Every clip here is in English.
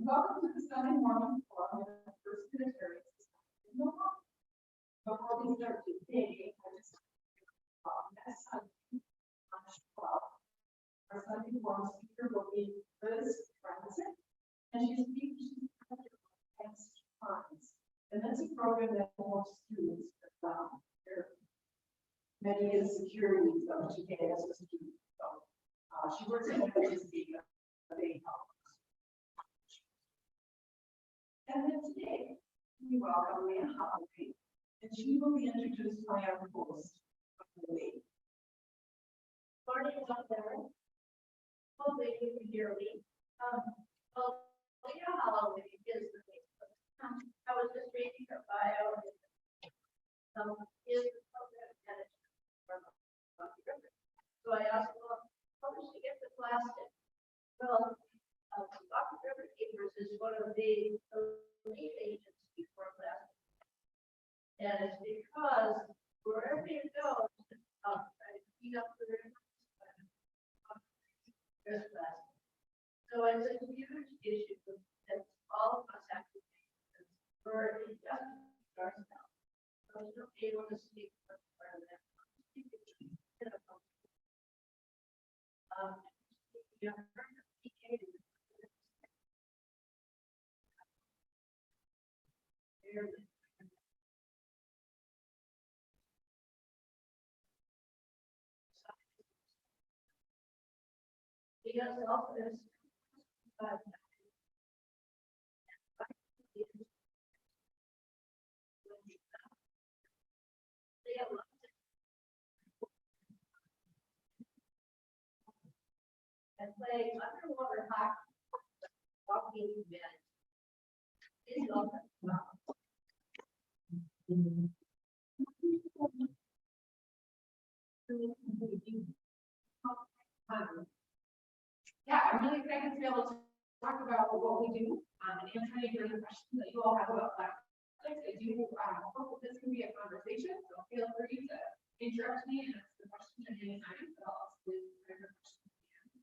Welcome to the Sunday morning forum of the First Unitarian Society in Milwaukee. Before we start today, I just next Sunday, March 12th, our Sunday forum speaker will be Liz, and she's speaking next times. And that's a program that helps students with their many of the securities of today as a student. So she works at the they help. And then today, we welcome Leah Holloway, and she will be introduced by our host, Leah. Morning out there. Hopefully you can hear me. Well, Leah Holloway is the name. I was just reading her bio. Is the program manager from Milwaukee River. So I asked, well, how did she get the plastic? Well, Milwaukee Riverkeepers is one of the lead agencies for plastic. And it's because wherever you go, try to clean up the river, there's plastic. So it's a huge issue that all of us have to take. We're injustice ourselves. So it's not able to speak for part of that. Because also there's and play underwater hockey, walking event. It's also yeah, I'm really excited to be able to talk about what we do and answer any of the questions that you all have about plastics. I do hope this can be a conversation, so feel free to interrupt me and ask the question at any time, but I'll also leave whatever questions at the end.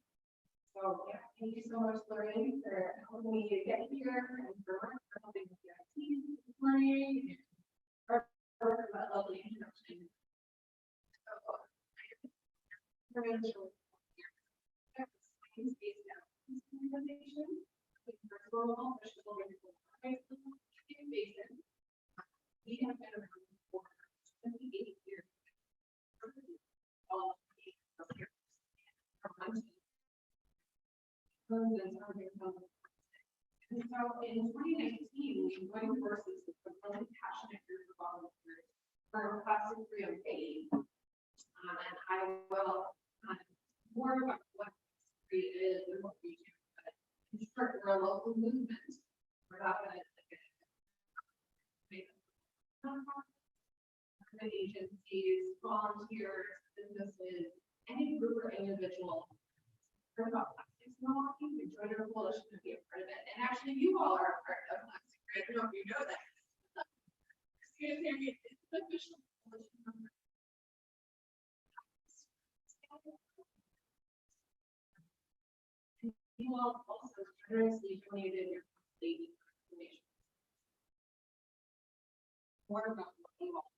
So yeah, thank you so much, Lorraine, for helping me get here and for helping with the IT this morning and for that lovely introduction. So we're going to show science-based organization, virtual, vegetable, basin. We have been around for 28 years. All of the years. And so in 2019, we joined forces with a really passionate group of volunteers for Plastic-Free MKE. And I will more about what Plastic-Free is and what we do. But in short, we're a local movement. We're not going to agencies, volunteers, businesses, any group or individual. Learn about plastics in Milwaukee, we join our coalition to be a part of it. And actually, you all are a part of Plastic-Free. I don't know if you know that. It's the official coalition number. You all also generously donated your daily information. More about what you all.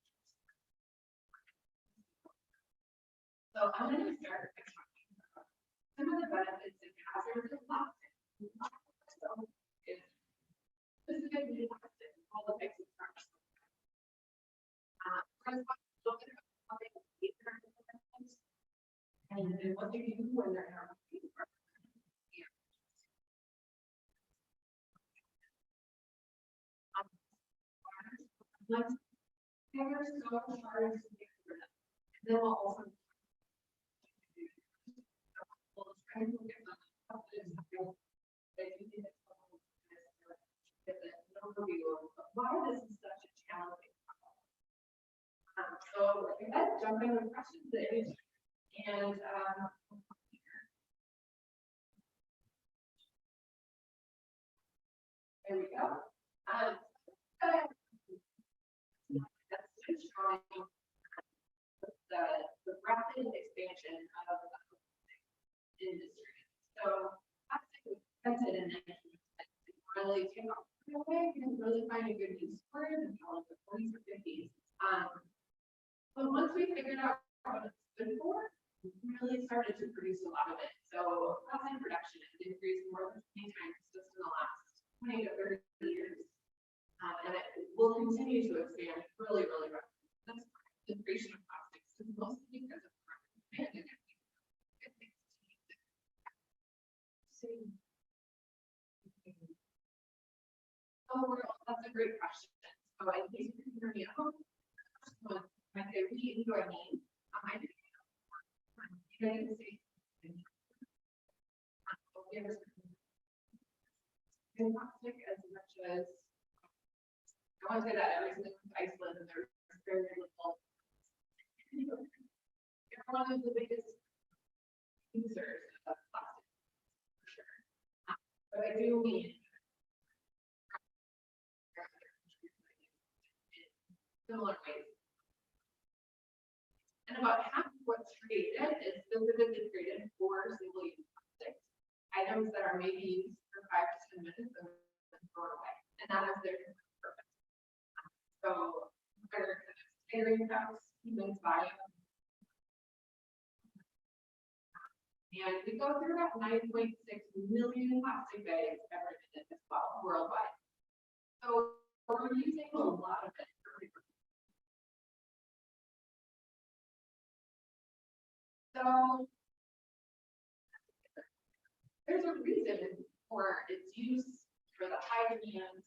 So I'm going to start by talking about some of the benefits and hazards of plastic. So if specifically plastic, all the types of products. First, look at how they behave in our environment and what they do when they're in our environment. Let's figure so hard to get rid of. And then we'll also try to look at an overview of why this is such a challenging problem. So let's jump into the questions that is and there we go. That's showing the rapid expansion of the industry. So plastic was invented in 1960. really take off right away. You can really find a good use for it until like the 40s or 50s. But once we figured out what it's good for, we really started to produce a lot of it. So plastic production has increased more than 20 times just in the last 20 to 30 years. And it will continue to expand really, really rapidly. That's the creation of plastics is mostly because of demand and good things to use it. Oh, that's a great question. So in case you can hear me at home, I say we enjoy me. I do. You know, you can see. Plastic as much as I want to say that everything in Iceland and there's very little. You're one of the biggest users of plastic, for sure. But I do mean similar ways. And about half of what's created is specifically created for single-use plastics. Items that are maybe used for 5 to 10 minutes and then thrown away. And that is their purpose. So whether it's catering cups, humans buy them. And we go through about 9.6 million plastic bags every minute as well, worldwide. So we're using a lot of it. So there's a reason for its use, for the high demand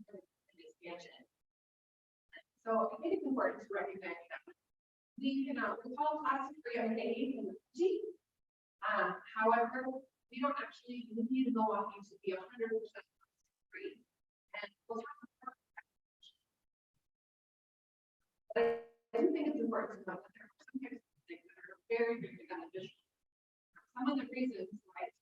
and expansion. So I think it's important to recognize that we call Plastic-Free MKE in the G. However, we don't actually need Milwaukee to be 100% plastic-free. And we'll talk about that. But I do think it's important to note that there are some types of things that are very, very beneficial. Some of the reasons why it's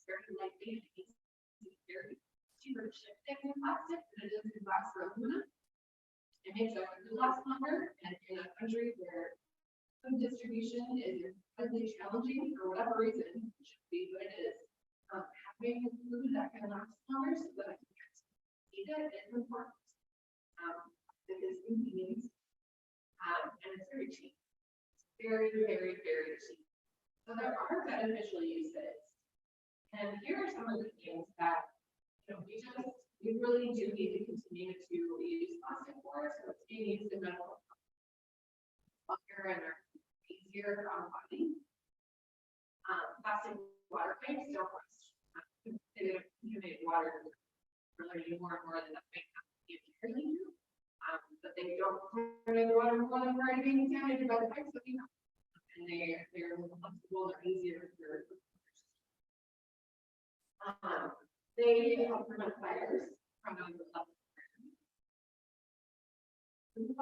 very lightweight and it's very cheaper to ship things in plastic than it is in glass or aluminum. It makes it last longer, and in a country where food distribution is incredibly challenging for whatever reason, it should be, but it is. Having food that can last longer so that I can eat it is important. It is convenient, and it's very cheap. It's very, very, very cheap. So there are beneficial uses. And here are some of the things that we really do need to continue to use plastic for. So it's being used in medical longer and are easier on body. Plastic water pipes don't rust. Contaminated water we're learning more and more that that may not be entirely true. But they don't contaminate the water more than we're being contaminated by the pipes that we know. And they're more flexible, they're easier for they help prevent fires from the level. There's a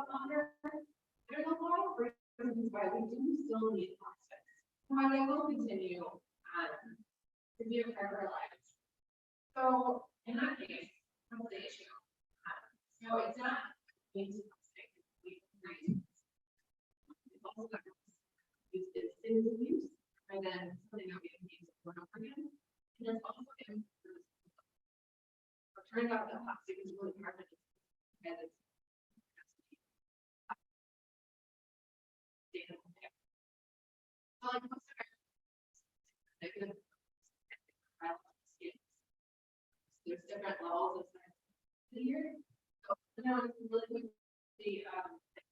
lot of reasons why we do still need plastics, why they will continue to be a part of our lives. So in that case, what's the issue? So it's not used plastic. It's also not used as single use, and then something that we can use over and over again. And it's also turns out that plastic is really hard to and it's so like most of negative there's different levels of here. So now it's really the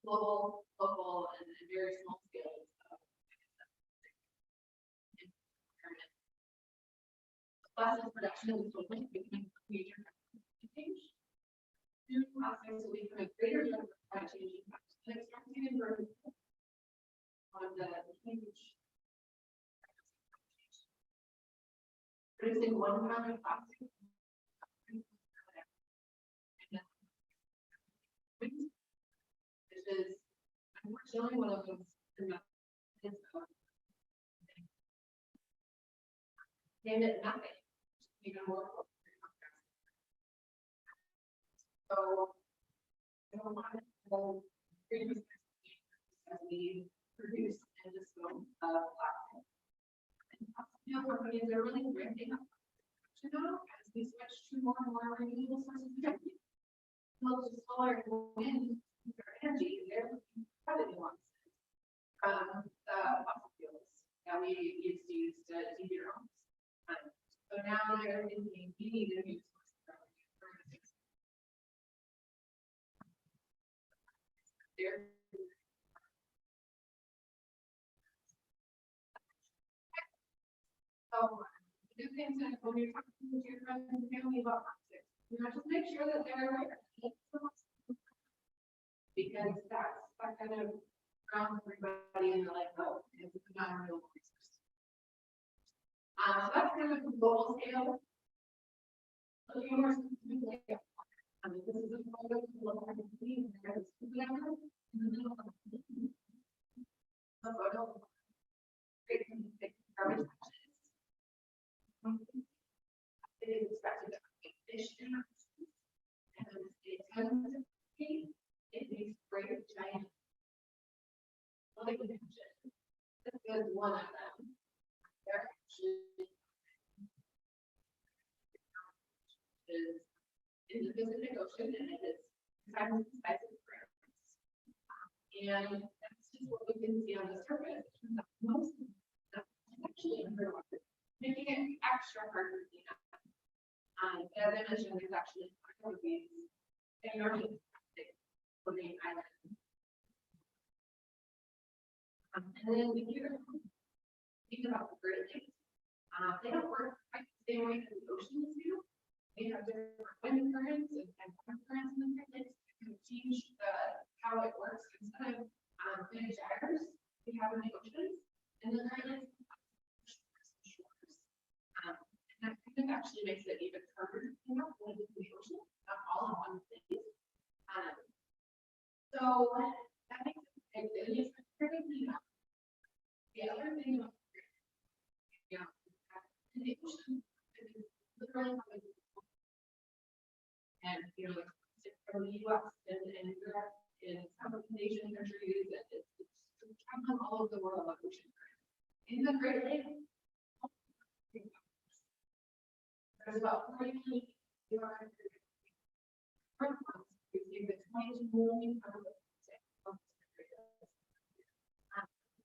global, local, and very small scales of environment. Plastic production is becoming major change. New plastics will become a greater number by changing factors and extracting and burning on the huge. Producing 1 pound of plastic. Which is unfortunately one of those methods of name it nothing. Even more. So, I don't want to we produce and dispose of plastic. And companies are really ramping up now as we switch to more and more renewable sources of energy. Well, just solar and wind for energy, they're probably ones from the fossil fuels that we used to use to heat our homes. So now they're thinking we need a new source of energy. So do things that when you're talking to your friends and family about plastics, just make sure that they're aware. Because that's kind of grounds everybody in the like, oh, it's not a renewable resource. So that's kind of the global scale. Looking more specifically, this is a photo of the local community. There's a photo in the middle of the photo. Great garbage patches. It is expected to be fish and it tends to be, it makes great giant. Like the picture. This is one of them. They're actually is in the Pacific Ocean and it is exactly the size of France. And that's just what we can see on the surface. Most of them actually underwater, making it extra hard to clean up. As I mentioned, there's actually these enormous floating islands. And then we hear think about the Great Lakes. They don't work quite the same way as the oceans do. They have different wind currents and currents in the Great Lakes that can change how it works. Instead of big gyres we have in the oceans, and the Great Lakes shores. And that kind of actually makes it even harder to clean up when it's in the ocean, not all in one place. So that makes it really clean up. The other thing about in the ocean is literally and from the US and Europe in Southeast Asian countries and it's traveling all over the world on ocean currents. In the Great Lakes, there's about 40 million received the 22 million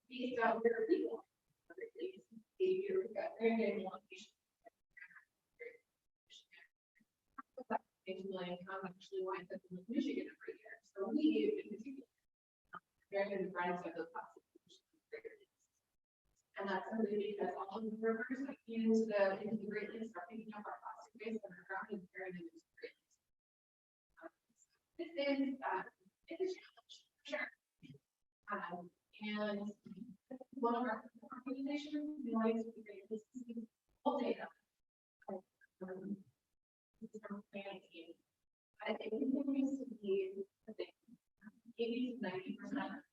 these are people. We've got very good location. Million actually winds up in Michigan every year. So we, in particular, very good friends of the plastic pollution. And that's simply because all of the rivers that feed into the Great Lakes are picking up our plastic waste and are drowning and carrying it into the Great Lakes. This is it's a challenge for sure. And one of our organizations, we like to create this whole data. From planning team. I think it continues to be a thing. 80 to 90%.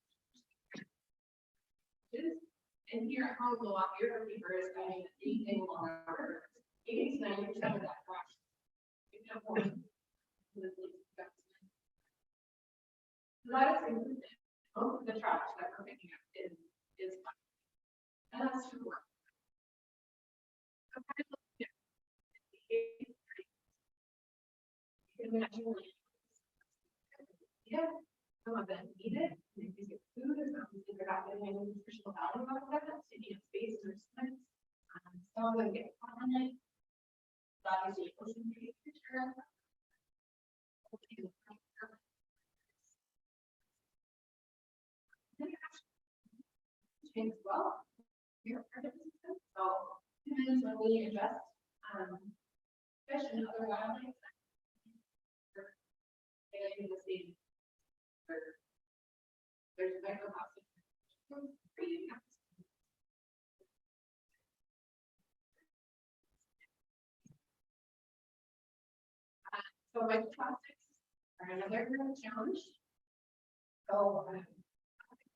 And here at home, Milwaukee Riverkeepers, I mean, anything along our river, 80 to 90% of that trash. That is most of the trash that we're picking up is and that's true work. Yeah, some of them eat it, they use it food, or some they're not getting any nutritional value out of that, they need space or stomachs. Some of them get caught on it. Obviously, ocean creature. As well, you're part of the system. So, sometimes when we adjust fish and other wildlife, in the same there's microplastic. So microplastics are another challenge. So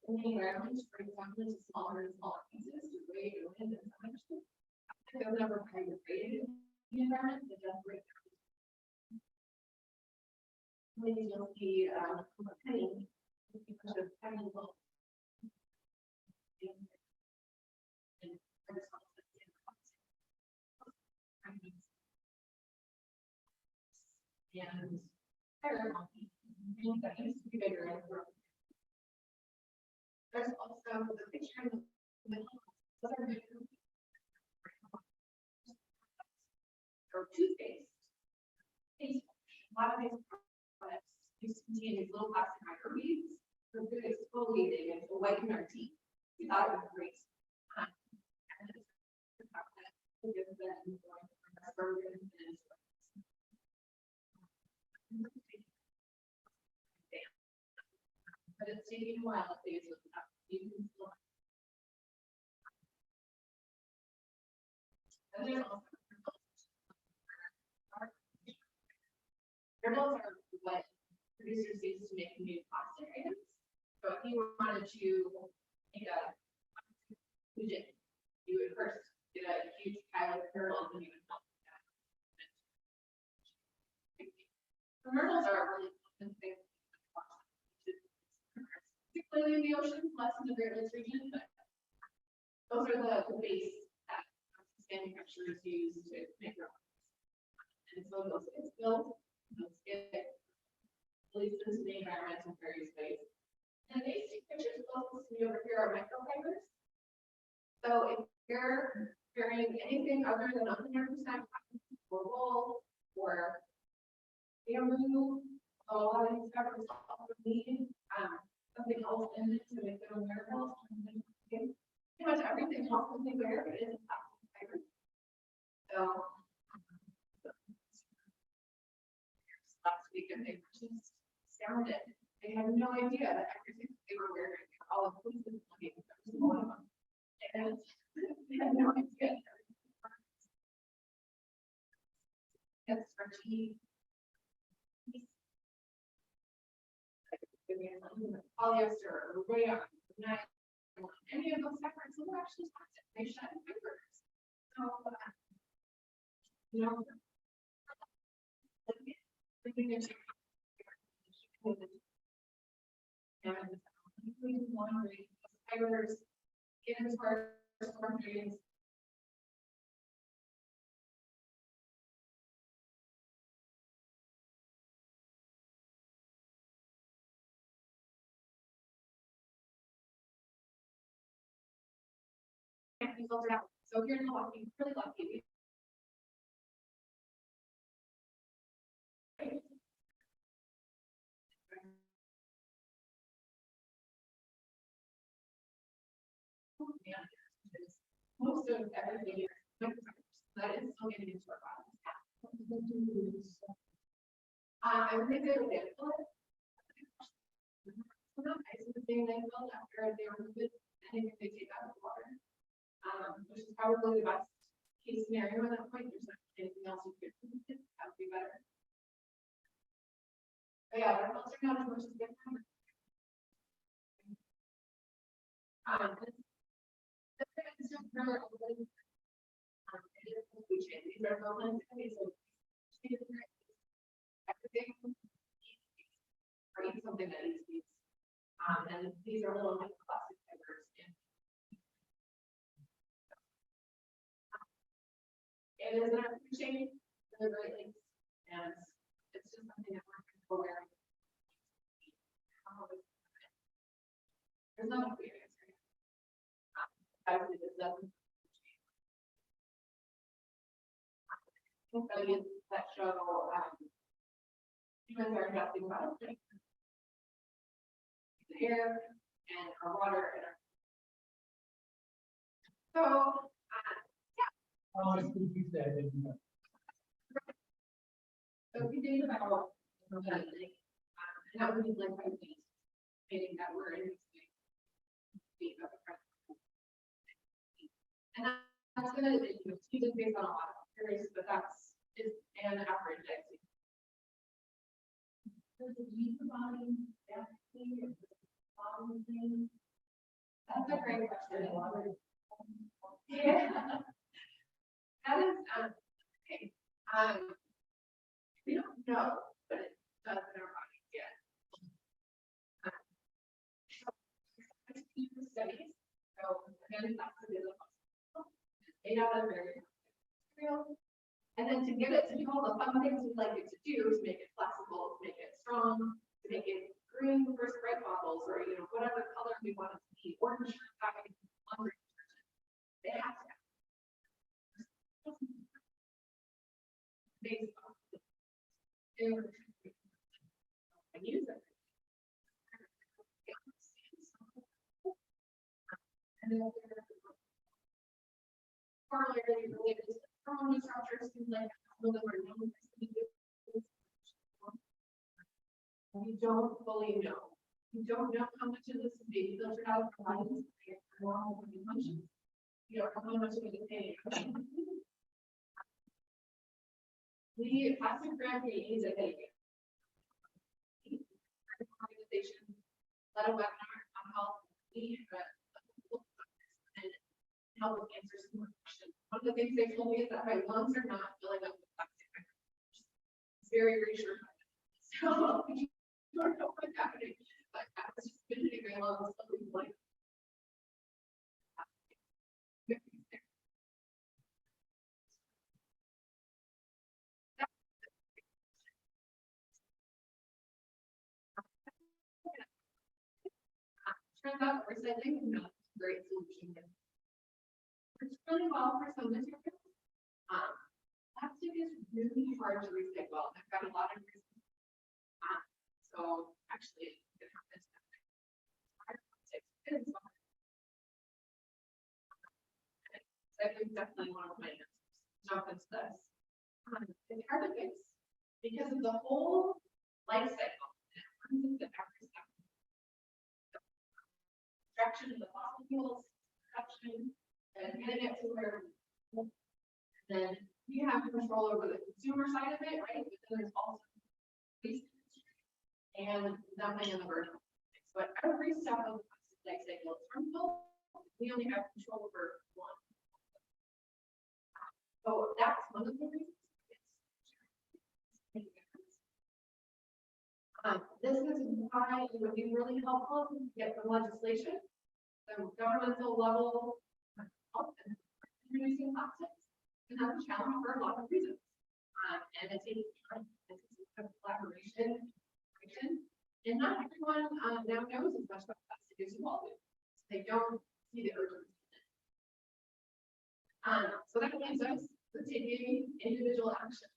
cleaning grounds, for example, into smaller and smaller pieces to weigh your wind and temperature. They'll never biodegrade in the environment, they just break down. When you'll see penny because of penny low. and fire monkey. And that used to be bigger and growing. There's also the picture in the middle. Those are or toothpaste. A lot of these products used to contain these little plastic microbeads for good exfoliating and to whiten our teeth. We thought it was great. And it's to give them but it's taking a while to use it up. You can still. And there's also Riverkeepers are what producers use to make new plastic items. So if you wanted to make a widget, you would first get a huge pile of kernels and you would melt that. The kernels are a really common thing, particularly in the ocean, less in the Great Lakes region, but those are the base that manufacturers use to make their products. And so those get spilled. Let's get released into the environment in various ways. And these two pictures closest to me over here are microfibers. So if you're carrying anything other than 100% or wool or bamboo, a lot of these fabrics also need something else in it to make them wearable. Pretty much everything else that they wear is plastic fiber. So last week and they were just astounded. They had no idea that everything they were wearing, all of police was looking, that was one of them. And they had no idea. That's starchy. Polyester or rayon, any of those fabrics will actually plastic. They shed fibers. So, you know, and laundry fibers get into our storm drains. Can't be filtered out. So here in Milwaukee, really lucky. Most of everything that is still getting into our bodies. I would think they would get it. Not nice the thing they felt after they were moved, anything they take out of the water. Which is probably the best case scenario at that point. There's not anything else you could do. That would be better. But yeah, we're filtering out as much as we can. This is just for these are moments. Everything or eat something that is these. And these are little plastic fibers. It is an appreciation for the Great Lakes, and it's just something that we're aware of. There's no clear answer. Actually, this doesn't. Studies that show humans are adjusting about the air and our water and our. So, yeah. How much food you said? So we think about and that would be like by feet, meaning that we're in feet of the present. And that's going to be based on a lot of theories, but that's is an average, I think. Does it use the body thing or the bottom thing? That's a great question. Yeah. That is okay. We don't know, but it does in our bodies, yeah. Studies. So again, that's a good made out of very material. And then to get it to do all the fun things we'd like it to do, to make it flexible, to make it strong, to make it green for spray bottles, or whatever color we want it to be, or ensure having laundry detergent. They have to have based on and use it. And then corollary related to thermal structures, things like some of them are known as you don't fully know. You don't know how much of this is being filtered out from items that are normal functions. You don't know how much of it is paying. The Plastic-Free MKE is a big organization, led a webinar on health. We and help with answer some more questions. One of the things they told me is that my lungs are not filling up with plastic. It's very reassuring. So you don't know what's happening, but I was just fidgeting my lungs, something like turns out recycling is not a great solution. It's really well for some materials. Plastic is really hard to recycle. I've got a lot of reasons. So actually, it happens. Recycling is definitely one of my answers. Jump into this. It's hard to fix because of the whole life cycle. It runs into every step. Extraction of the fossil fuels, production, and getting it to where. And then we have control over the consumer side of it, right? But then there's also waste and dumping in the burn. But every step of the life cycle is harmful. We only have control over one. So that's one of the reasons. This is why it would be really helpful to get the legislation, the governmental level of introducing plastics, and that's a challenge for a lot of reasons. And it takes time, it takes a collaboration, and not everyone now knows as much about plastic as you all do. So they don't see the urgency. So that means us taking individual action.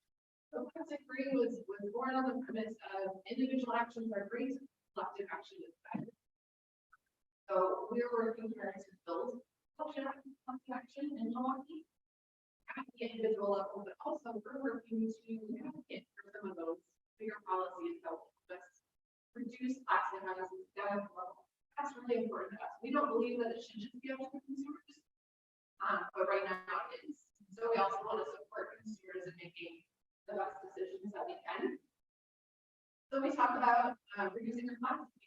So Plastic-Free was born on the premise of individual actions are great, collective action is better. So we are working hard to build collective action in Milwaukee at the individual level, but also we're working to advocate for some of those bigger policies that will help us reduce plastic on a systemic level. That's really important to us. We don't believe that it should just be up to consumers, but right now it is. So we also want to support consumers in making the best decisions that we can. So we talked about reducing our plastic.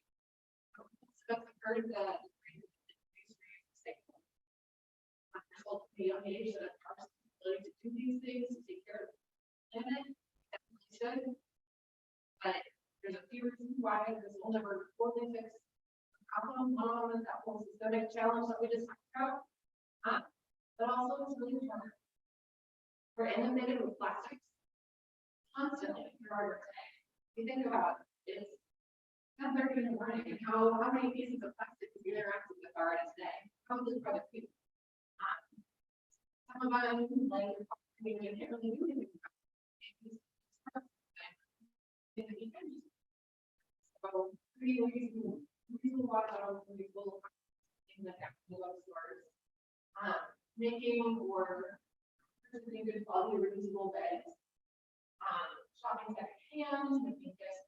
That's occurred that the young age that our ability to do these things, to take care of the planet, definitely should. But there's a few reasons why this will never fully fix the problem. One of them is that whole systemic challenge that we just talked about. But also it's really hard. We're inundated with plastics constantly throughout our day. You think about it, it's 10:30 in the morning. How many pieces of plastic have you interacted with already today? Probably quite a few. Some of them, like, we can't really do anything about it. So, pretty reasonable water bottles can be full of things like that in love stores. Making or purchasing good quality reusable bags. Shopping second hand, making gifts,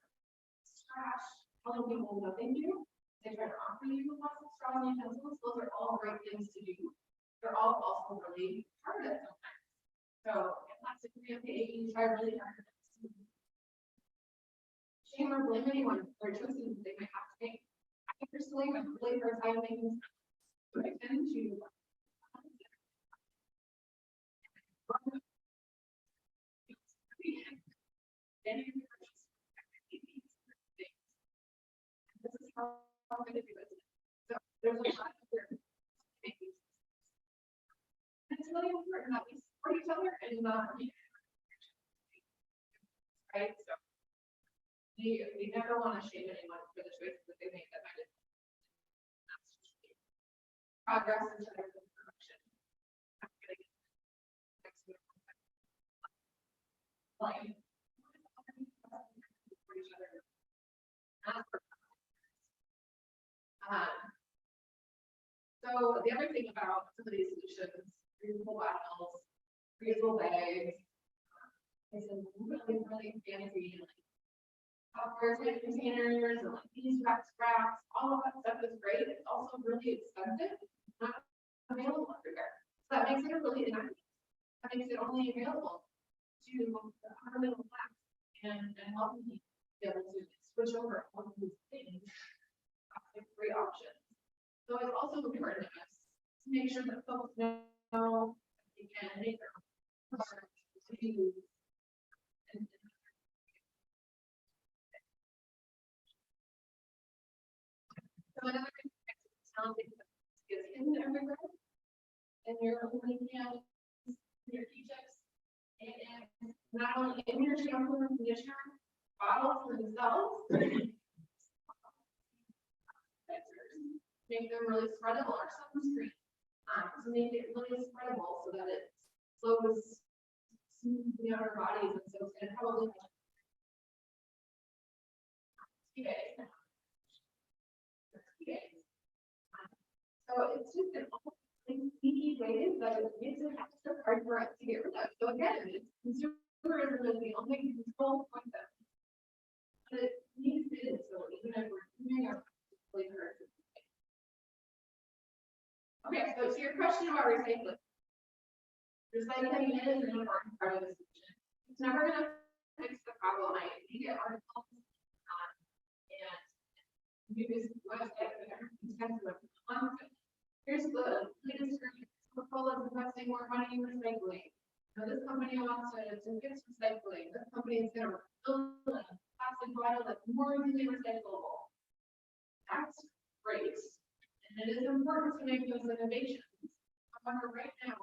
trash, telling people what they do. They try to offer you plastic straws and utensils. Those are all great things to do. They're all also really hard at sometimes. So Plastic-Free MKE try really hard. Shame or blame anyone for choices they might have to make. I personally have really hard time making sense. So I tend to this is how I'm going to do it. So there's a lot of different things. It's really important that we support each other and not right? So we never want to shame anyone for the choices that they make that might have progress into their perfection. I'm gonna get next week. Like, for each other. So the other thing about some of these solutions, reusable bottles, reusable bags, is some really, really fancy Tupperware type containers and like beeswax wraps. All of that stuff is great. It's also really expensive. It's not available everywhere. So that makes it a really nice. That makes it only available to the upper middle class and helping people be able to switch over on these things. Great options. So it's also important to us to make sure that folks know they can make their own product to use. So another something that is hidden everywhere in your opening cans, your T-chips, and not only in your shampoo and conditioner, bottles themselves. Make them really spreadable or sunscreen. To make it really spreadable so that it flows smoothly on our bodies, and so it's going to probably so it's just an almost sneaky way that it makes it extra hard for us to get rid of. So again, it's consumerism is the only control point that but it needs to be so even if we're doing our flavor. Okay, so to your question about recycling. Recycling is an important part of the solution. It's never going to fix the problem. I get articles and use websites that are expensive. Here's the latest Coca-Cola is investing more money in recycling. Now this company wants to fix recycling. This company is going to build a plastic bottle that's more easily recyclable. That's great. And it is important to make those innovations. However, right now,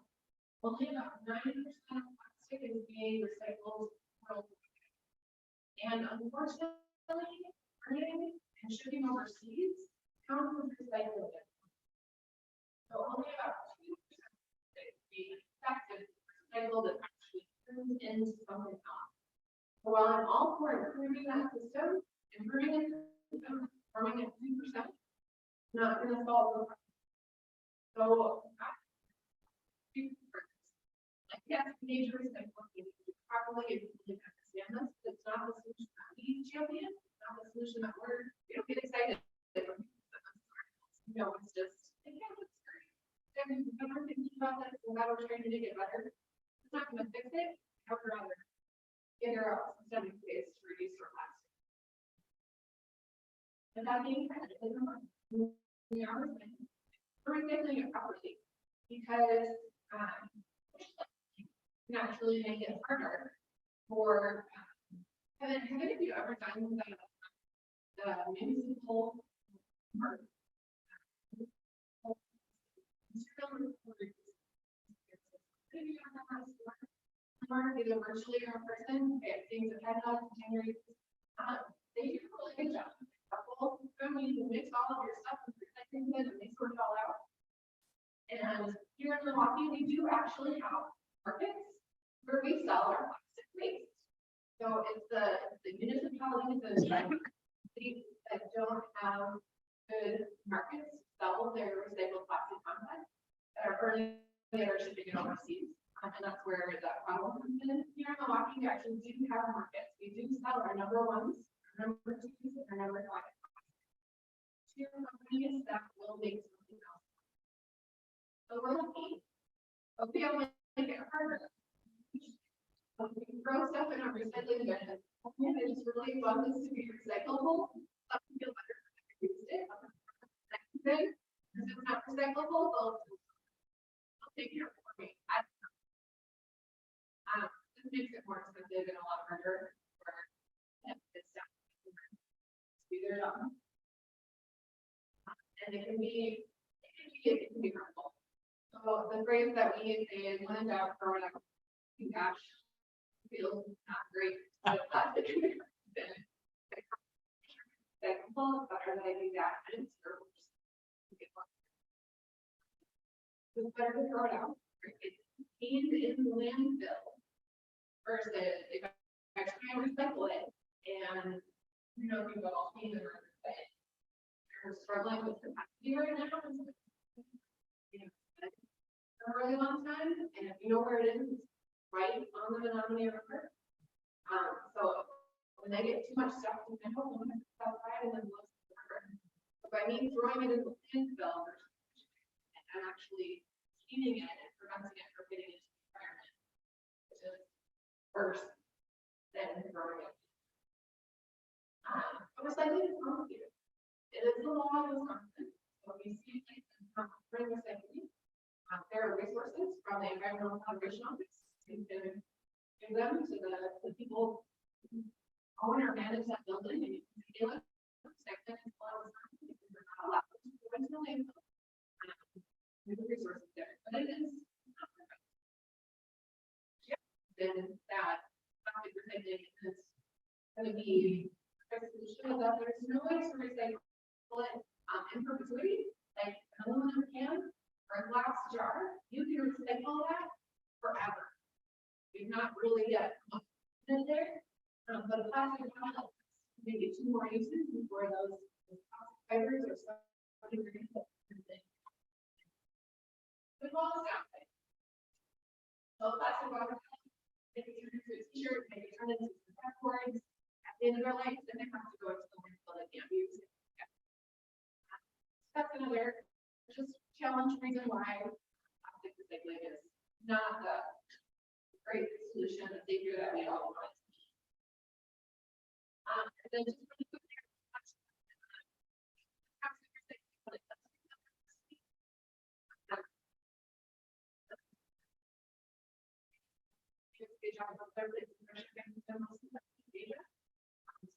only about 90% of plastic is being recycled worldwide. And unfortunately, printing and shipping overseas counts as recycling. So only about 2% is being effective recycled and actually turned into something else. So while I'm all for improving that system, improving it, forming at 2%, not going to solve the problem. So, like, yes, major recycling properly and really understand this, but it's not the solution that we champion, it's not the solution that we don't get excited. No, it's just, yeah, it's great. And we're thinking about this and how we're trying to make it better. It's not going to fix it, I would rather figure out systemic ways to reduce our plastic. And that being said, we are recycling it properly because naturally make it harder for have any of you ever done the municipal or either virtually or in person, things that had not January, they do a really good job. You mix all of your stuff and recycling it and they sort it all out. And here in Milwaukee, we do actually have markets where we sell our plastic waste. So it's the municipalities and cities that don't have good markets sell their recycled plastic content that are burning it or shipping it overseas. And that's where that problem comes in. Here in Milwaukee, we actually do have markets. We do sell our number ones, our number twos, and our number five. Two companies that will make something else. So we're lucky. But we only make it harder. We can throw stuff in our recycling bin. And it's really fun to be recyclable. Some feel better if they use it. Next thing, if it's not recyclable, they'll take care for me. This makes it more expensive and a lot harder for this stuff to do their job. And it can be harmful. So the phrase that we use is when in doubt, throw it out. Gosh, feels not great. So plastic. it's better to throw it out. It's contained in the landfill versus if I try and recycle it and, you know, we've all seen the room, but we're struggling with capacity right now. You know, for a really long time, and if you know where it is, it's right on the Menominee River. So when they get too much stuff to handle, when it's outside and then goes to the river. So by me throwing it in the landfill and actually cleaning it and preventing it from getting into the environment, which is worse than throwing it. Recycling is complicated. It is the law in Wisconsin. So we see places bring recycling. There are resources from the Environmental Conservation Office. You can give them to the people who own or manage that building, and you can see it. Recycling is a lot of Wisconsin because they're not allowed to go into the landfill. There's the resources there, but it is not perfect. Yeah, then that plastic recycling is going to be a solution that there's no way to recycle it in perpetuity, like an aluminum can or a glass jar. You can recycle that forever. We've not really yet come in there, but a plastic bottle, maybe 2 more uses before those plastic fibers or something are going to put in the thing. The ball is out there. So plastic bottle, maybe turn into a t-shirt, maybe turn into some backboards. At the end of their life, then they have to go into the landfill. They can't be used. That's another just challenge reason why plastic recycling is not the great solution, the savior that we all want. And then just really quickly, so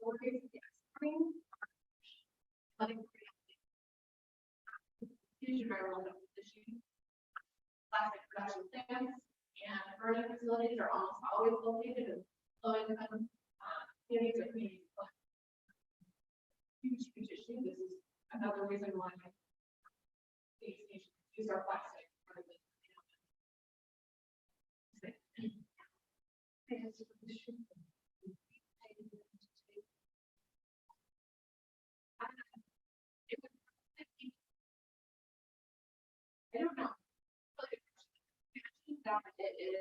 we're basically exporting huge environmental issues. Plastic production plants and burning facilities are almost always located in low-income communities or communities. Huge issue. This is another reason why these nations use our plastic rather than I don't know. It is,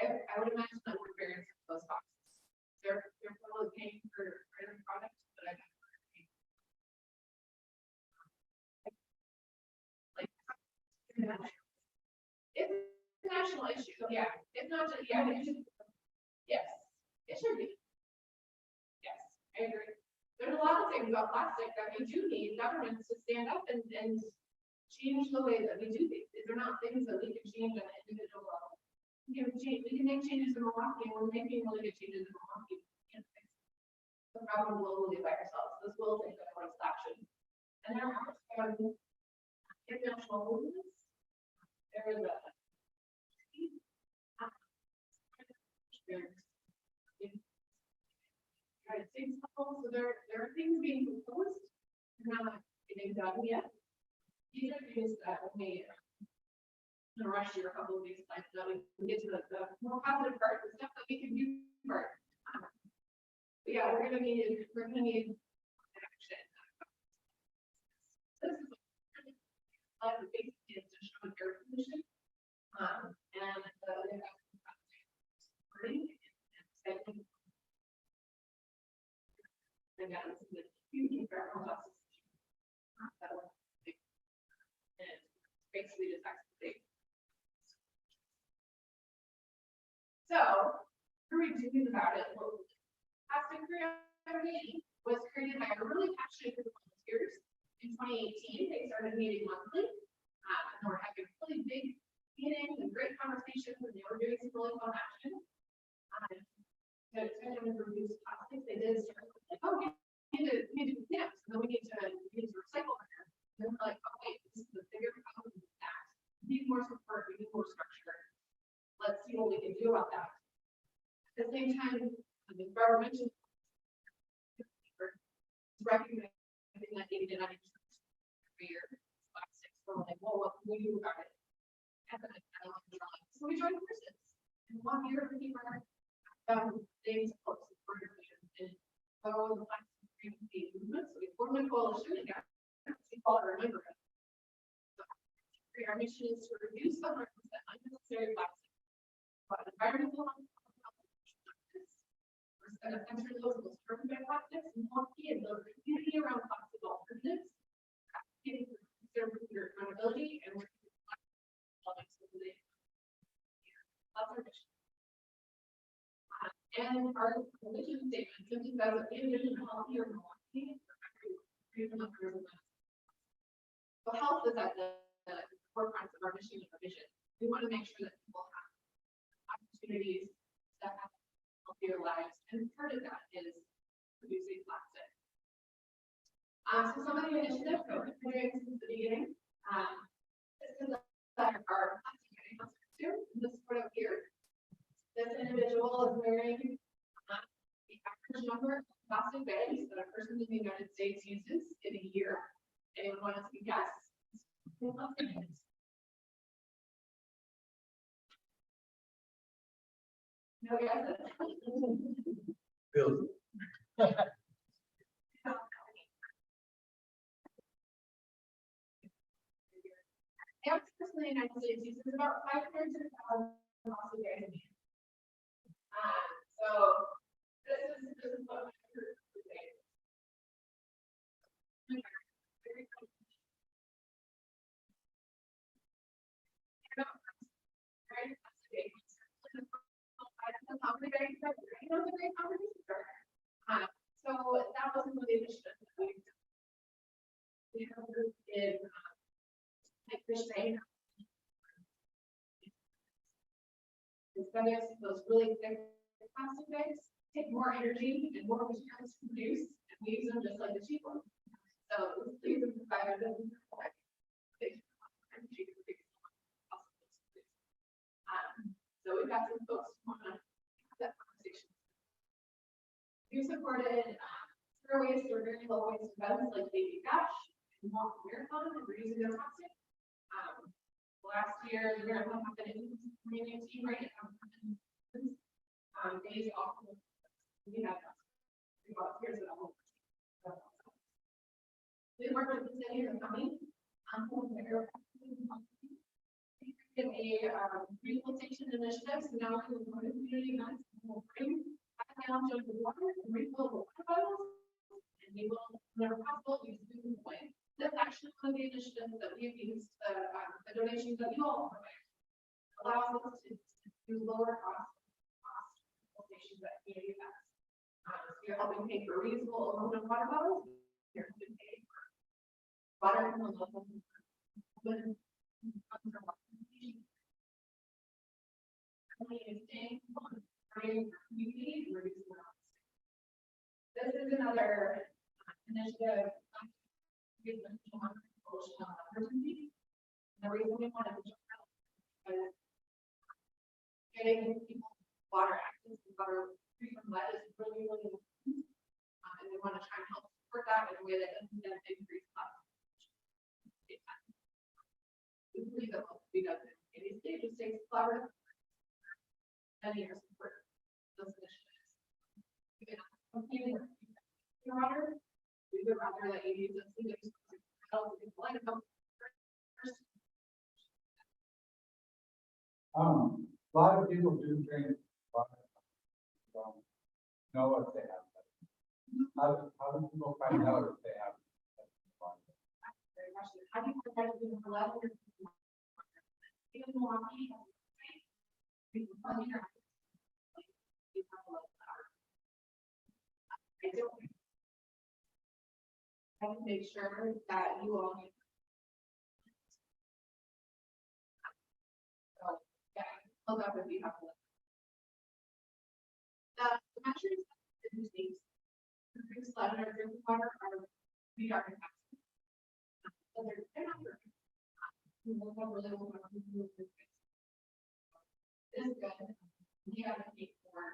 I would imagine that we're very those boxes. They're probably paying for other products, but I don't know. Like, it's a national issue, yeah. It's not just, yeah, it should, yes, it should be. Yes, I agree. There's a lot of things about plastic that we do need governments to stand up and change the way that we do things. These are not things that we can change on an individual level. We can make changes in Milwaukee, and we're making really good changes in Milwaukee. We can't fix the problem globally by ourselves. This will take everyone's action. And there are some international movements. There is a United States level, so there are things being proposed, not getting done yet. These are things that may rush you a couple of these slides so we can get to the more positive part, the stuff that we can do part. But yeah, we're gonna need action. This is the basic is to show air pollution, and recycling. Again, this is a huge environmental justice issue. And basically just activate. So, what are we doing about it? Well, Plastic-Free MKE was created by a really passionate group of volunteers. In 2018, they started meeting monthly, and they were having really big meetings and great conversations, and they were doing some really fun action. To reduce plastic, they did start with like, oh, we need to do cleanups, and then we need to recycle here. And we're like, oh wait, this is the bigger problem than that. We need more support, we need more structure. Let's see what we can do about that. At the same time, the environmental recognizing that 80 to 90% every year. Plastics, we're like, well, what can we do about it? And then so we joined forces. And 1 year, we were things close to and so the Plastic-Free MKE movement. So we formed a coalition again. We call it Remember It. Our mission is to reduce the harms that unnecessary plastic, but environmental justice. We're going to center those most harmed by plastics in Milwaukee and build a community around plastic alternatives, advocating for consumer accountability and working with plastic that's our mission. And our mission statement simply says that we envision a healthier Milwaukee for everyone. So health is at the forefront of our mission and our vision. We want to make sure that people have opportunities to have healthier lives, and part of that is reducing plastic. So some of the initiatives that we've been doing since the beginning is that our plastic management too. This photo here, this individual is wearing the average number of plastic bags that a person in the United States uses in a year. Anyone want to guess? No guesses? Bill. The average person in the United States uses about 500,000 plastic bags a year. So this is what my group would say. So that was one of the initiatives that we have a group in like fish tank. Instead of those really thick plastic bags, take more energy and more materials to produce, and we use them just like the cheap ones. So these are the 500. So we've got some folks who want to have that conversation. We supported zero waste or very low waste events like Baby Dash and Milwaukee Marathon, and we're using their plastic. Last year, the marathon happened in 2019, right? Days off. We have volunteers at home. We work with the city of the county. In a rehabilitation initiative, so now we're going to community events. We'll bring back down to the water and refill the water bottles, and we will, whenever possible, use food away. That's actually one of the initiatives that we've used. The donations that you all provide allows us to do lower cost rehabilitation at community events. So you're helping pay for reusable aluminum water bottles. You're helping pay for water from the local. This is another initiative. The reason we wanted to jump out is getting people water access and water free from lead is really, really important. And we want to try and help support that in a way that doesn't increase costs. We believe that what we do in these stages takes collaborative many years of work. Those initiatives. We would rather that you use this to get help with the A lot of people do drink water. Don't know if they have that. How do people find out if they have that? How do you prevent it being allowed? In Milwaukee, I can make sure that you all need. So, yeah, look up if you have to. The measures that you take to bring slide or drinking water are we are impacted. So they're not working. We will have really well this is good. We have to keep more.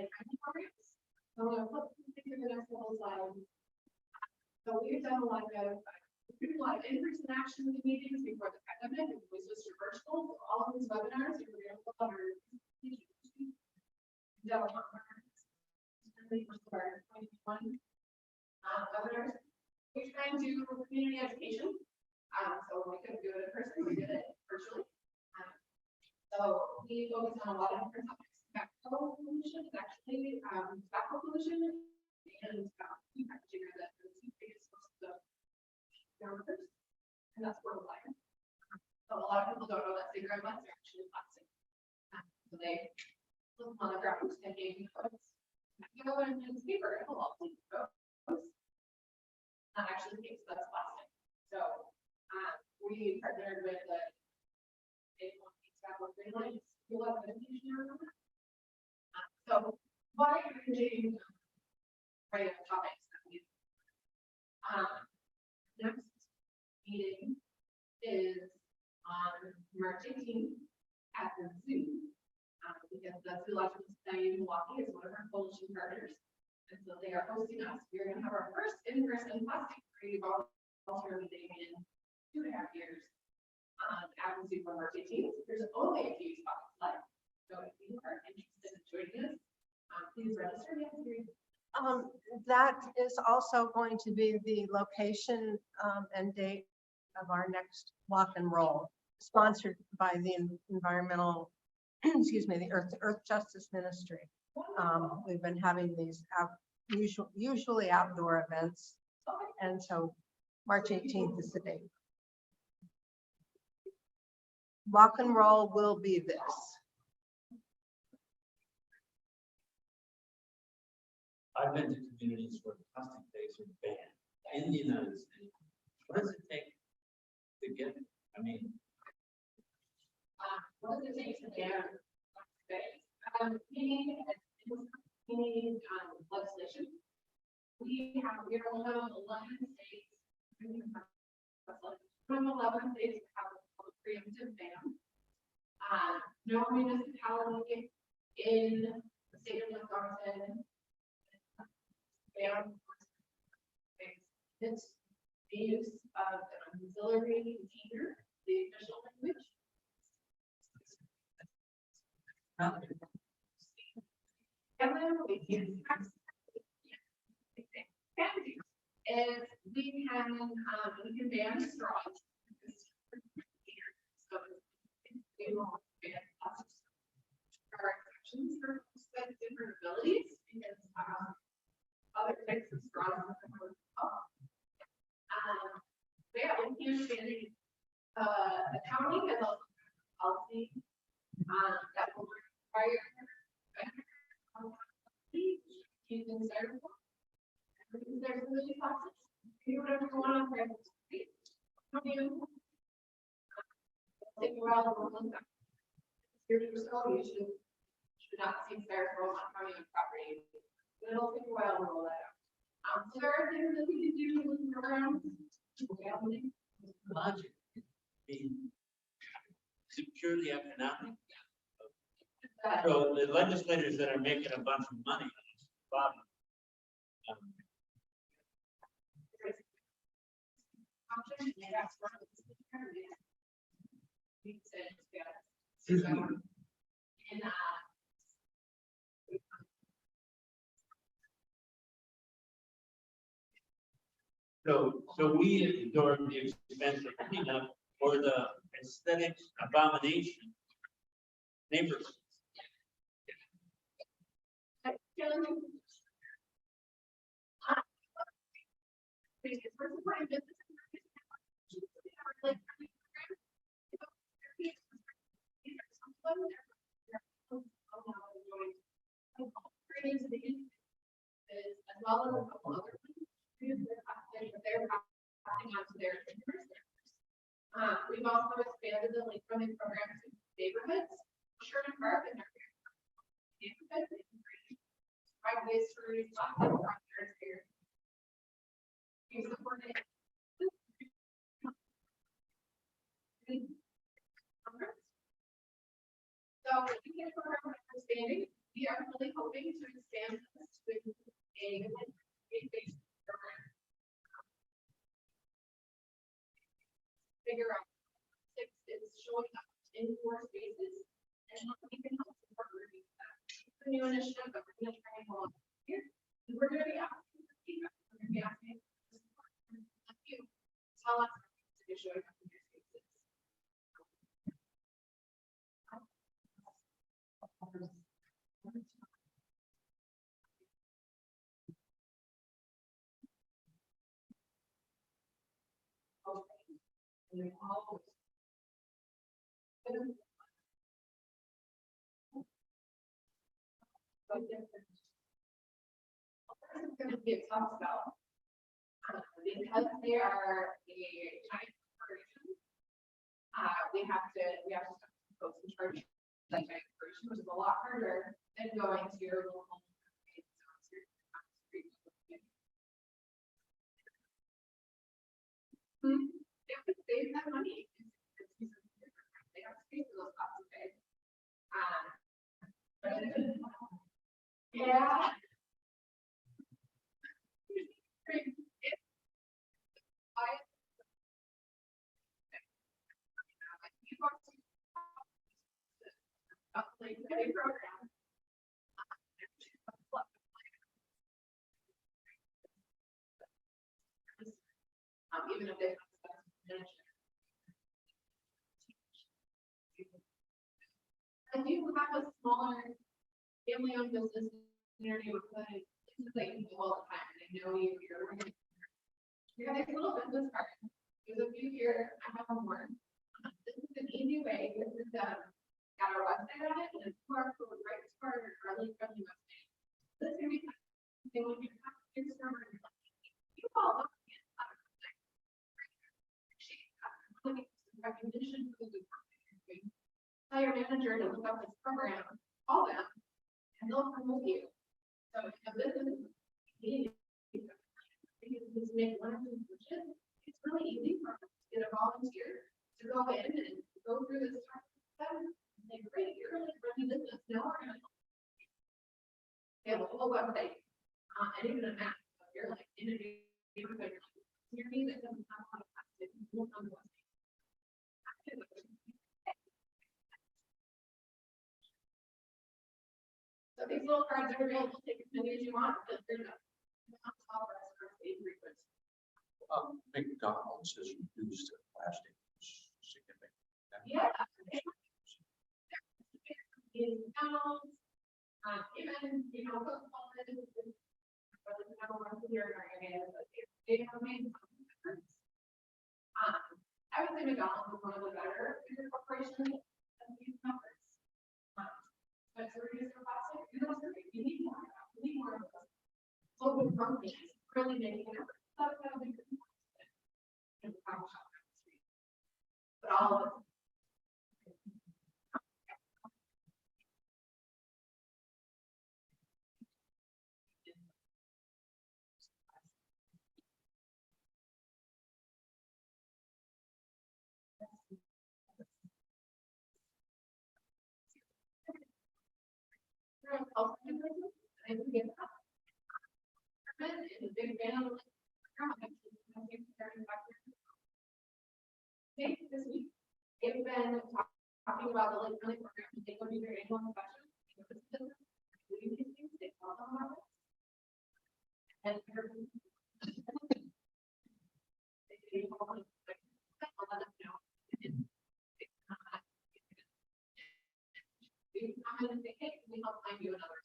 and training programs. So I'm gonna put something in the next level slide. So we've done a lot of in-person action in the meetings before the pandemic, it was just virtual, so all of these webinars are available on our webinars. We try and do community education. So we couldn't do it in person, we did it virtually. So we focus on a lot of different topics. Tobacco pollution is actually tobacco pollution and food packaging are the two biggest sources of chemicals, and that's where we're like. So a lot of people don't know that cigarette butts are actually plastic. So they look on the ground and gave coats. You know, and it's paper, it will all be coats. Not actually the case, that's plastic. So we partnered with the so wide ranging array of topics that we next meeting is on March 18th at the zoo. Because the Zoological Society in Milwaukee is one of our coalition partners. And so they are hosting us. We're going to have our first in-person plastic-free volunteer meeting in 2.5 years. At the zoo on March 18th. There's only a few spots left. So if you are interested in joining us, please register. That is also going to be the location and date of our next walk and roll, sponsored by the environmental, excuse me, the Earth Justice Ministry. We've been having these usually outdoor events, and so March 18th is the date. Walk and roll will be this. I've been to communities where plastic bags are banned in the United States. What does it take to get, I mean, What does it take to ban we need legislation. We are one of 11 states. One of 11 states have a preemptive ban. No municipality in the state of Wisconsin ban it's the use of an auxiliary container, the official language. And then we can is we can ban straws. So we will ban plastic. There are exceptions for different abilities because other types of straws are up. Yeah, we can ban accounting and also policy that will require using styrofoam. There's really classes. Do whatever you want on private street. Take a while to roll them. Here's your stone. You should not see styrofoam on county property. It'll take a while to roll that out. So there are things that we can do with programs. logic? Is it purely economic? So the legislators that are making a bunch of money on this problem. So we endure the expense of cleanup or the aesthetic abomination neighbors. As well as a couple other things they're passing on to their consumers. We've also expanded the link funding program to neighborhoods. Sherman Park and neighborhoods, they can bring 5 ways to reduce plastic from their experience. We supported so we can program understanding. We We are really hoping to expand this with a based program. Figure out six is showing up in more spaces and how we can help support review that. It's a new initiative, but we're going to try and hold here. And we're going to be asking for feedback. We're going to be asking for support from you. Tell us to be showing up in your spaces. And then always. So different. It's going to be talked about because they are a giant corporation. We have to folks in charge of that giant corporation, which is a lot harder than going to your local. They have to save that money. They have to pay for those costs, okay? Yeah. Even if they I do have a smaller family-owned business community with like all the time, and I know you're a little business card. There's a few here, I have more. This is an easy way. This is got our website on it, and it's QR code right to our really friendly website. This can be something when you have your server. You all look at recognition for the good work that you're doing. Tell your manager to look up this program, call them, and they'll promote you. So if a business is just make one or two switches, it's really easy for us to get a volunteer to go in and go through this process and say, great, you're really running business. Now we're going to they have a whole website and even a map. So if you're like in a neighborhood, your music doesn't have a lot of plastic, you won't know the website. So these little cards are available, take as many as you want, but they're not top for us for safe frequency. McDonald's has reduced their plastic significantly. Yeah. Even, you know, Coca-Cola is, but it's not one here in our area, but they have made some difference. I would say McDonald's is one of the better bigger corporations that these numbers. But to reduce the plastic, you need more. You need more of those. Local companies really making an effort. That's how we can in the coffee shop down the street. But all of it. I can get that. Is a big fan of this week, they've been talking about the elecştronic program. They go to their annual inspection. They call them about it. And they call them, I'll let them know. You can come in and say, hey, can we help find you another?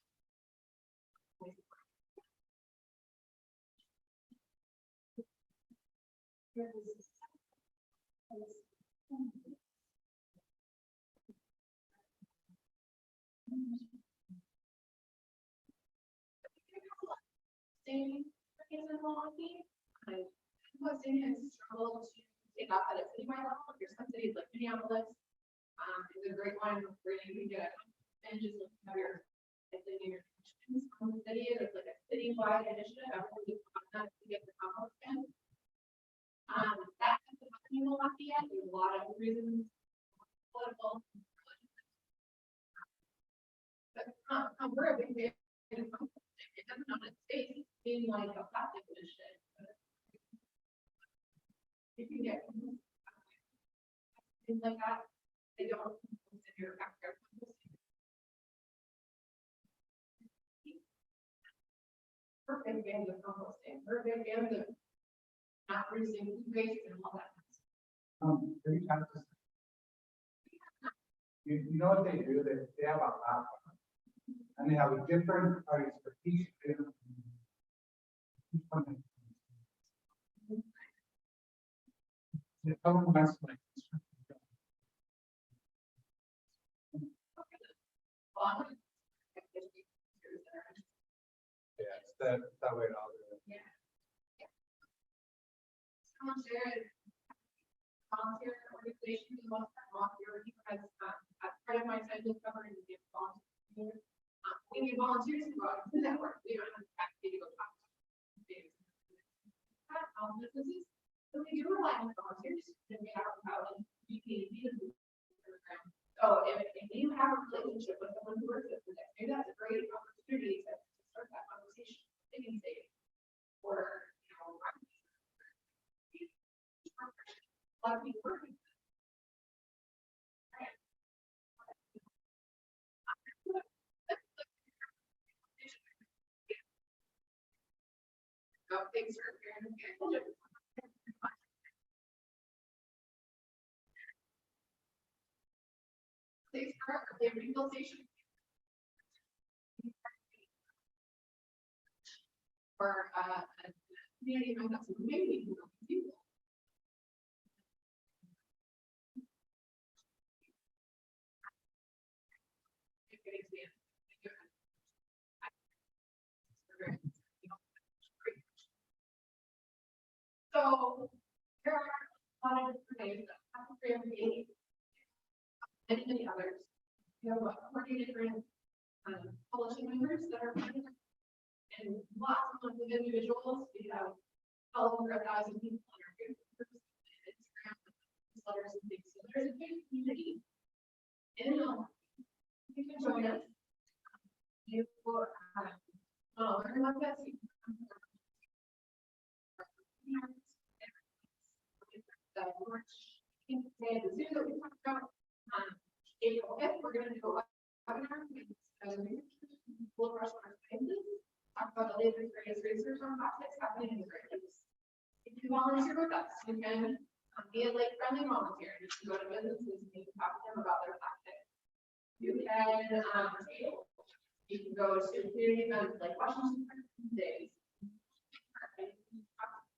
In Milwaukee, Weston has struggled to take off at a citywide level. There's some cities like Minneapolis, is a great one where you can get and just have your connections from the city. It's like a citywide initiative. Everyone just wants that to get the compost in. That hasn't happened in Milwaukee yet. There's a lot of reasons, political, but We're a big fan of composting. It doesn't on its face being like a plastic dish. If you get things like that, they don't consider backyard composting. We're big fans of composting. We're big fans of not producing food waste and all that. Have you tried this? You know what they do? They have a platform. And they have a different price for each. Someone wants to yeah, it's that way it all goes. Volunteer organization, the most volunteer because as part of my time discovering the volunteers, we need volunteers to go out to network. We don't have to go talk to businesses. So we do rely on volunteers to get out about UPAP program. So if you have a relationship with someone who works at the next, maybe that's a great opportunity to start that conversation. They can say, or you know, a lot of people working. Oh, thanks for Thanks for the rehabilitation. Or a community event that's maybe people. So there are a lot of different ways that Plastic-Free MKE, many others. We have 40 different publishing members that are running, and lots of individuals. We have well over 1,000 people on our Facebook groups, Instagram, newsletters, and things. So there's a big community. And you can join us. You will learn about that. The Zoom that we talked about, April 5th, we're going to do a webinar with Full Rush on our families, talk about the latest greatest research on plastics happening in the Great Lakes. If you volunteer with us, you can be a lake-friendly volunteer. You can go to businesses and you can talk to them about their plastic. You can you can go to community events like Washington Days.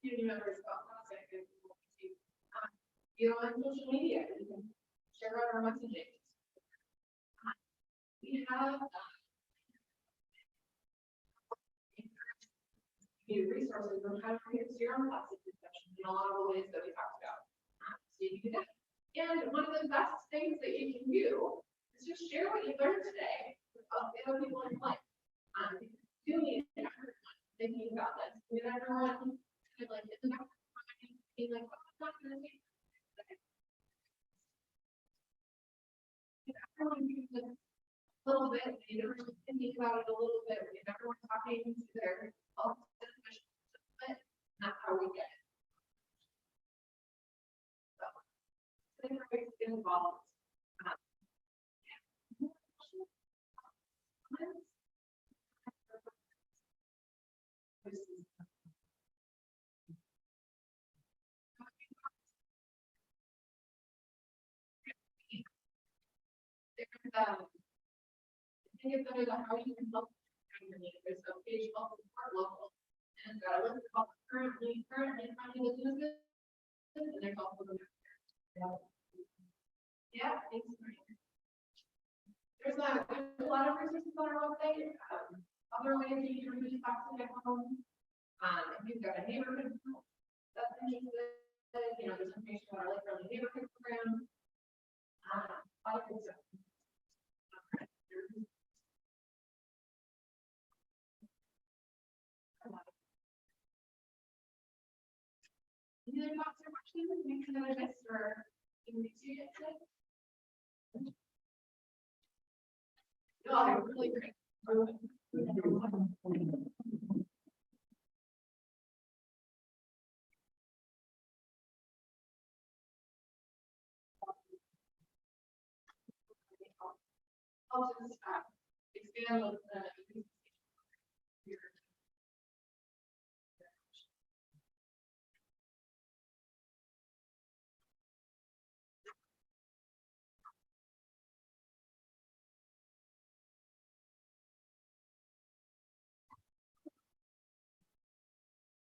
Community members about plastic. You know, on social media, you can share out our messaging. We have resources on how to reduce your own plastic consumption in a lot of the ways that we talked about. So you can do that. And one of the best things that you can do is just share what you learned today with other people in life. You need everyone thinking about this. We need everyone kind of like in the back of the mind, being like, oh, I'm not going to take everyone uses it a little bit, and everyone's thinking about it a little bit, and everyone's talking to their health officials, but not how we get it. So, I think we're get involved. Think of them as how you can help there's a page called support local, and it's got a list of all currently funding businesses, and there's also the yeah, thanks. There's a lot of resources on our website. Other ways you can reduce plastic at home. If you've got a neighborhood that's interested, you know, there's information about our like neighborhood program. I think so. Any other thoughts or questions? Make another list or can we see it? You all have really great. I'll just expand with the.